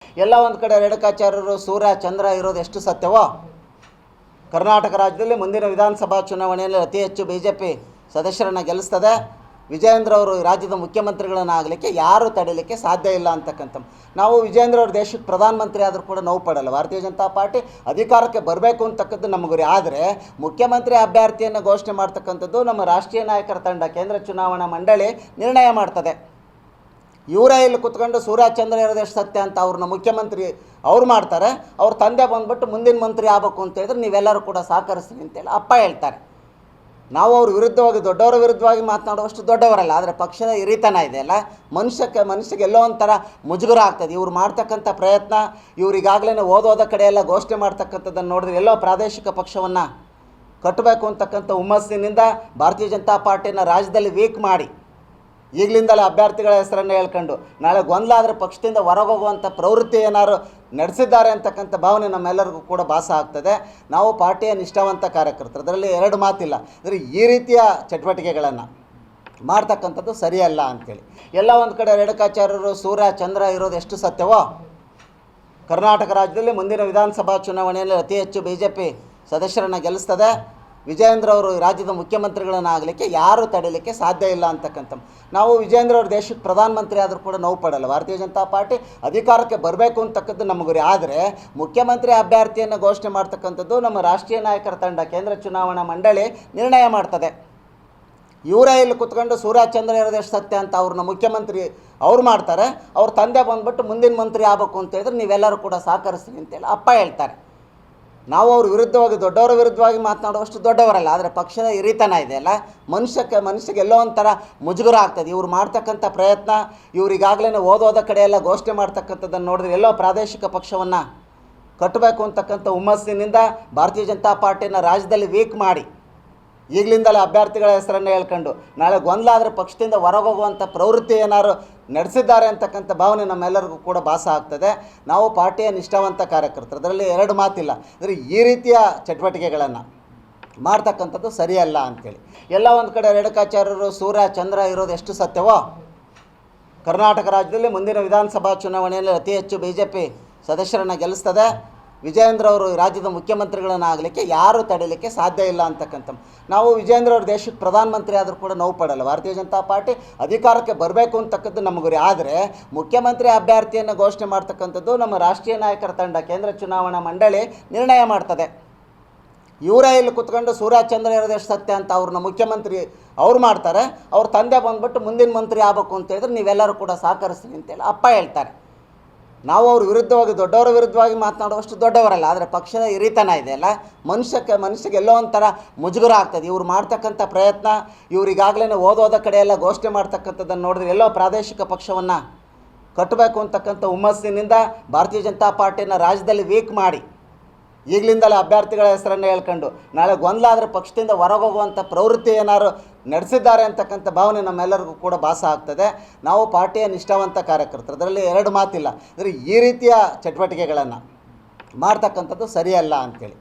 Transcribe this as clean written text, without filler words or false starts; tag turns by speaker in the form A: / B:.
A: ಎಲ್ಲ ಒಂದು ಕಡೆ ರೇಣುಕಾಚಾರ್ಯರು ಸೂರ್ಯ ಚಂದ್ರ ಇರೋದು ಎಷ್ಟು ಸತ್ಯವೋ ಕರ್ನಾಟಕ ರಾಜ್ಯದಲ್ಲಿ ಮುಂದಿನ ವಿಧಾನಸಭಾ ಚುನಾವಣೆಯಲ್ಲಿ ಅತಿ ಹೆಚ್ಚು ಬಿಜೆಪಿ ಸದಸ್ಯರನ್ನು ಗೆಲ್ಲಿಸ್ತದೆ. ವಿಜಯೇಂದ್ರ ಅವರು ರಾಜ್ಯದ ಮುಖ್ಯಮಂತ್ರಿಗಳನ್ನು ಆಗಲಿಕ್ಕೆ ಯಾರು ತಡೆಯಲಿಕ್ಕೆ ಸಾಧ್ಯ ಇಲ್ಲ ಅಂತಕ್ಕಂಥ ನಾವು ವಿಜಯೇಂದ್ರ ಅವರು ದೇಶಕ್ಕೆ ಪ್ರಧಾನಮಂತ್ರಿ ಆದರೂ ಕೂಡ ನೋವು ಪಡಲ್ಲ. ಭಾರತೀಯ ಜನತಾ ಪಾರ್ಟಿ ಅಧಿಕಾರಕ್ಕೆ ಬರಬೇಕು ಅಂತಕ್ಕದ್ದು ನಮ್ಮ ಗುರಿ. ಆದರೆ ಮುಖ್ಯಮಂತ್ರಿ ಅಭ್ಯರ್ಥಿಯನ್ನು ಘೋಷಣೆ ಮಾಡ್ತಕ್ಕಂಥದ್ದು ನಮ್ಮ ರಾಷ್ಟ್ರೀಯ ನಾಯಕರ ತಂಡ, ಕೇಂದ್ರ ಚುನಾವಣಾ ಮಂಡಳಿ ನಿರ್ಣಯ ಮಾಡ್ತದೆ. ಇವರೇ ಇಲ್ಲಿ ಕುತ್ಕೊಂಡು ಸೂರ್ಯ ಚಂದ್ರ ಇರೋದು ಎಷ್ಟು ಸತ್ಯ ಅಂತ ಅವ್ರನ್ನ ಮುಖ್ಯಮಂತ್ರಿ ಅವ್ರು ಮಾಡ್ತಾರೆ. ಅವ್ರ ತಂದೆ ಬಂದುಬಿಟ್ಟು ಮುಂದಿನ ಮಂತ್ರಿ ಆಗಬೇಕು ಅಂತ ಹೇಳಿದ್ರೆ ನೀವೆಲ್ಲರೂ ಕೂಡ ಸಹಕರಿಸ್ತೀನಿ ಅಂತೇಳಿ ಅಪ್ಪ ಹೇಳ್ತಾರೆ. ನಾವು ಅವ್ರ ವಿರುದ್ಧವಾಗಿ ದೊಡ್ಡವರ ವಿರುದ್ಧವಾಗಿ ಮಾತನಾಡುವಷ್ಟು ದೊಡ್ಡವರಲ್ಲ. ಆದರೆ ಪಕ್ಷದ ಹಿರಿತನ ಇದೆಯಲ್ಲ, ಮನುಷ್ಯಗೆ ಎಲ್ಲೋ ಒಂಥರ ಮುಜುಗರ ಆಗ್ತದೆ. ಇವ್ರು ಮಾಡ್ತಕ್ಕಂಥ ಪ್ರಯತ್ನ, ಇವ್ರಿಗಾಗಲೇ ಓದೋದ ಕಡೆ ಎಲ್ಲ ಘೋಷಣೆ ಮಾಡ್ತಕ್ಕಂಥದ್ದನ್ನು ನೋಡಿದ್ರೆ ಎಲ್ಲೋ ಪ್ರಾದೇಶಿಕ ಪಕ್ಷವನ್ನು ಕಟ್ಟಬೇಕು ಅಂತಕ್ಕಂಥ ಹುಮ್ಮಸ್ಸಿನಿಂದ ಭಾರತೀಯ ಜನತಾ ಪಾರ್ಟಿನ ರಾಜ್ಯದಲ್ಲಿ ವೀಕ್ ಮಾಡಿ ಈಗಲಿಂದಲೇ ಅಭ್ಯರ್ಥಿಗಳ ಹೆಸರನ್ನು ಹೇಳ್ಕೊಂಡು ನಾಳೆ ಗೊಂದಲ ಆದರೆ ಪಕ್ಷದಿಂದ ಹೊರಗೋಗುವಂಥ ಪ್ರವೃತ್ತಿ ಏನಾದ್ರು ನಡೆಸಿದ್ದಾರೆ ಅಂತಕ್ಕಂಥ ಭಾವನೆ ನಮ್ಮೆಲ್ಲರಿಗೂ ಕೂಡ ಭಾಸ ಆಗ್ತದೆ. ನಾವು ಪಾರ್ಟಿಯ ನಿಷ್ಠಾವಂತ ಕಾರ್ಯಕರ್ತರು, ಅದರಲ್ಲಿ ಎರಡು ಮಾತಿಲ್ಲ. ಅಂದರೆ ಈ ರೀತಿಯ ಚಟುವಟಿಕೆಗಳನ್ನು ಮಾಡ್ತಕ್ಕಂಥದ್ದು ಸರಿಯಲ್ಲ ಅಂಥೇಳಿ ಎಲ್ಲ ಒಂದು ಕಡೆ ರೇಣುಕಾಚಾರ್ಯರು ಸೂರ್ಯ ಚಂದ್ರ ಇರೋದು ಎಷ್ಟು ಸತ್ಯವೋ ಕರ್ನಾಟಕ ರಾಜ್ಯದಲ್ಲಿ ಮುಂದಿನ ವಿಧಾನಸಭಾ ಚುನಾವಣೆಯಲ್ಲಿ ಅತಿ ಹೆಚ್ಚು ಬಿಜೆಪಿ ಸದಸ್ಯರನ್ನು ಗೆಲ್ಲಿಸ್ತದೆ. ವಿಜಯೇಂದ್ರ ಅವರು ರಾಜ್ಯದ ಮುಖ್ಯಮಂತ್ರಿಗಳನ್ನು ಆಗಲಿಕ್ಕೆ ಯಾರು ತಡೆಯಲಿಕ್ಕೆ ಸಾಧ್ಯ ಇಲ್ಲ ಅಂತಕ್ಕಂಥ ನಾವು ವಿಜಯೇಂದ್ರ ಅವರು ದೇಶಕ್ಕೆ ಪ್ರಧಾನಮಂತ್ರಿ ಆದರೂ ಕೂಡ ನೋವು ಪಡಲ್ಲ. ಭಾರತೀಯ ಜನತಾ ಪಾರ್ಟಿ ಅಧಿಕಾರಕ್ಕೆ ಬರಬೇಕು ಅಂತಕ್ಕದ್ದು ನಮ್ಮ ಗುರಿ. ಆದರೆ ಮುಖ್ಯಮಂತ್ರಿ ಅಭ್ಯರ್ಥಿಯನ್ನು ಘೋಷಣೆ ಮಾಡ್ತಕ್ಕಂಥದ್ದು ನಮ್ಮ ರಾಷ್ಟ್ರೀಯ ನಾಯಕರ ತಂಡ, ಕೇಂದ್ರ ಚುನಾವಣಾ ಮಂಡಳಿ ನಿರ್ಣಯ ಮಾಡ್ತದೆ. ಇವರೇ ಇಲ್ಲಿ ಕುತ್ಕೊಂಡು ಸೂರ್ಯ ಚಂದ್ರ ಇರೋದು ಎಷ್ಟು ಸತ್ಯ ಅಂತ ಅವ್ರನ್ನ ಮುಖ್ಯಮಂತ್ರಿ ಅವ್ರು ಮಾಡ್ತಾರೆ. ಅವ್ರ ತಂದೆ ಬಂದುಬಿಟ್ಟು ಮುಂದಿನ ಮಂತ್ರಿ ಆಗಬೇಕು ಅಂತ ಹೇಳಿದ್ರೆ ನೀವೆಲ್ಲರೂ ಕೂಡ ಸಹಕರಿಸ್ತೀನಿ ಅಂತೇಳಿ ಅಪ್ಪ ಹೇಳ್ತಾರೆ. ನಾವು ಅವ್ರ ವಿರುದ್ಧವಾಗಿ ದೊಡ್ಡವರ ವಿರುದ್ಧವಾಗಿ ಮಾತನಾಡುವಷ್ಟು ದೊಡ್ಡವರಲ್ಲ. ಆದರೆ ಪಕ್ಷದ ಹಿರಿತನ ಇದೆಯಲ್ಲ, ಮನುಷ್ಯಗೆ ಎಲ್ಲೋ ಒಂಥರ ಮುಜುಗರ ಆಗ್ತದೆ. ಇವ್ರು ಮಾಡ್ತಕ್ಕಂಥ ಪ್ರಯತ್ನ, ಇವ್ರಿಗಾಗಲೇ ಓದೋದ ಕಡೆ ಎಲ್ಲ ಘೋಷಣೆ ಮಾಡ್ತಕ್ಕಂಥದ್ದನ್ನು ನೋಡಿದ್ರೆ ಎಲ್ಲೋ ಪ್ರಾದೇಶಿಕ ಪಕ್ಷವನ್ನು ಕಟ್ಟಬೇಕು ಅಂತಕ್ಕಂಥ ಹುಮ್ಮಸ್ಸಿನಿಂದ ಭಾರತೀಯ ಜನತಾ ಪಾರ್ಟಿನ ರಾಜ್ಯದಲ್ಲಿ ವೀಕ್ ಮಾಡಿ ಈಗಲಿಂದಲೇ ಅಭ್ಯರ್ಥಿಗಳ ಹೆಸರನ್ನು ಹೇಳ್ಕೊಂಡು ನಾಳೆ ಗೊಂದಲ ಆದರೆ ಪಕ್ಷದಿಂದ ಹೊರಗೋಗುವಂಥ ಪ್ರವೃತ್ತಿ ಏನಾದ್ರು ನಡೆಸಿದ್ದಾರೆ ಅಂತಕ್ಕಂಥ ಭಾವನೆ ನಮ್ಮೆಲ್ಲರಿಗೂ ಕೂಡ ಭಾಸ ಆಗ್ತದೆ. ನಾವು ಪಾರ್ಟಿಯ ನಿಷ್ಠಾವಂತ ಕಾರ್ಯಕರ್ತರು, ಅದರಲ್ಲಿ ಎರಡು ಮಾತಿಲ್ಲ. ಅಂದರೆ ಈ ರೀತಿಯ ಚಟುವಟಿಕೆಗಳನ್ನು ಮಾಡ್ತಕ್ಕಂಥದ್ದು ಸರಿಯಲ್ಲ ಅಂಥೇಳಿ ಎಲ್ಲ ಒಂದು ಕಡೆ ರೇಣುಕಾಚಾರ್ಯರು ಸೂರ್ಯ ಚಂದ್ರ ಇರೋದು ಎಷ್ಟು ಸತ್ಯವೋ ಕರ್ನಾಟಕ ರಾಜ್ಯದಲ್ಲಿ ಮುಂದಿನ ವಿಧಾನಸಭಾ ಚುನಾವಣೆಯಲ್ಲಿ ಅತಿ ಹೆಚ್ಚು ಬಿಜೆಪಿ ಸದಸ್ಯರನ್ನು ಗೆಲ್ಲಿಸ್ತದೆ. ವಿಜಯೇಂದ್ರ ಅವರು ರಾಜ್ಯದ ಮುಖ್ಯಮಂತ್ರಿಗಳನ್ನು ಆಗಲಿಕ್ಕೆ ಯಾರು ತಡೆಯಲಿಕ್ಕೆ ಸಾಧ್ಯ ಇಲ್ಲ ಅಂತಕ್ಕಂಥ ನಾವು ವಿಜಯೇಂದ್ರ ಅವರು ದೇಶಕ್ಕೆ ಪ್ರಧಾನಮಂತ್ರಿ ಆದರೂ ಕೂಡ ನೋವು ಪಡಲ್ಲ. ಭಾರತೀಯ ಜನತಾ ಪಾರ್ಟಿ ಅಧಿಕಾರಕ್ಕೆ ಬರಬೇಕು ಅಂತಕ್ಕದ್ದು ನಮ್ಮ ಗುರಿ. ಆದರೆ ಮುಖ್ಯಮಂತ್ರಿ ಅಭ್ಯರ್ಥಿಯನ್ನು ಘೋಷಣೆ ಮಾಡ್ತಕ್ಕಂಥದ್ದು ನಮ್ಮ ರಾಷ್ಟ್ರೀಯ ನಾಯಕರ ತಂಡ, ಕೇಂದ್ರ ಚುನಾವಣಾ ಮಂಡಳಿ ನಿರ್ಣಯ ಮಾಡ್ತದೆ. ಇವರೇ ಇಲ್ಲಿ ಕುತ್ಕೊಂಡು ಸೂರ್ಯ ಚಂದ್ರ ಇರೋದು ಎಷ್ಟು ಸತ್ಯ ಅಂತ ಅವ್ರನ್ನ ಮುಖ್ಯಮಂತ್ರಿ ಅವ್ರು ಮಾಡ್ತಾರೆ. ಅವ್ರ ತಂದೆ ಬಂದುಬಿಟ್ಟು ಮುಂದಿನ ಮಂತ್ರಿ ಆಗಬೇಕು ಅಂತ ಹೇಳಿದ್ರೆ ನೀವೆಲ್ಲರೂ ಕೂಡ ಸಹಕರಿಸ್ತೀನಿ ಅಂತೇಳಿ ಅಪ್ಪ ಹೇಳ್ತಾರೆ. ನಾವು ಅವ್ರ ವಿರುದ್ಧವಾಗಿ ದೊಡ್ಡವರ ವಿರುದ್ಧವಾಗಿ ಮಾತನಾಡುವಷ್ಟು ದೊಡ್ಡವರಲ್ಲ. ಆದರೆ ಪಕ್ಷದ ಹಿರಿತನ ಇದೆಯಲ್ಲ, ಮನುಷ್ಯಗೆ ಎಲ್ಲೋ ಒಂಥರ ಮುಜುಗರ ಆಗ್ತದೆ. ಇವ್ರು ಮಾಡ್ತಕ್ಕಂಥ ಪ್ರಯತ್ನ, ಇವ್ರಿಗಾಗಲೇ ಓದೋದ ಕಡೆ ಎಲ್ಲ ಘೋಷಣೆ ಮಾಡ್ತಕ್ಕಂಥದ್ದನ್ನು ನೋಡಿದ್ರೆ ಎಲ್ಲೋ ಪ್ರಾದೇಶಿಕ ಪಕ್ಷವನ್ನು ಕಟ್ಟಬೇಕು ಅಂತಕ್ಕಂಥ ಹುಮ್ಮಸ್ಸಿನಿಂದ ಭಾರತೀಯ ಜನತಾ ಪಾರ್ಟಿನ ರಾಜ್ಯದಲ್ಲಿ ವೀಕ್ ಮಾಡಿ ಈಗಲಿಂದಲೇ ಅಭ್ಯರ್ಥಿಗಳ ಹೆಸರನ್ನು ಹೇಳ್ಕೊಂಡು ನಾಳೆ ಗೊಂದಲ ಆದರೆ ಪಕ್ಷದಿಂದ ಹೊರಗೋಗುವಂಥ ಪ್ರವೃತ್ತಿ ಏನಾದ್ರು ನಡೆಸಿದ್ದಾರೆ ಅಂತಕ್ಕಂಥ ಭಾವನೆ ನಮ್ಮೆಲ್ಲರಿಗೂ ಕೂಡ ಭಾಸ ಆಗ್ತದೆ. ನಾವು ಪಾರ್ಟಿಯ ನಿಷ್ಠಾವಂತ ಕಾರ್ಯಕರ್ತರು, ಅದರಲ್ಲಿ ಎರಡು ಮಾತಿಲ್ಲ. ಅಂದರೆ ಈ ರೀತಿಯ ಚಟುವಟಿಕೆಗಳನ್ನು ಮಾಡ್ತಕ್ಕಂಥದ್ದು ಸರಿಯಲ್ಲ ಅಂಥೇಳಿ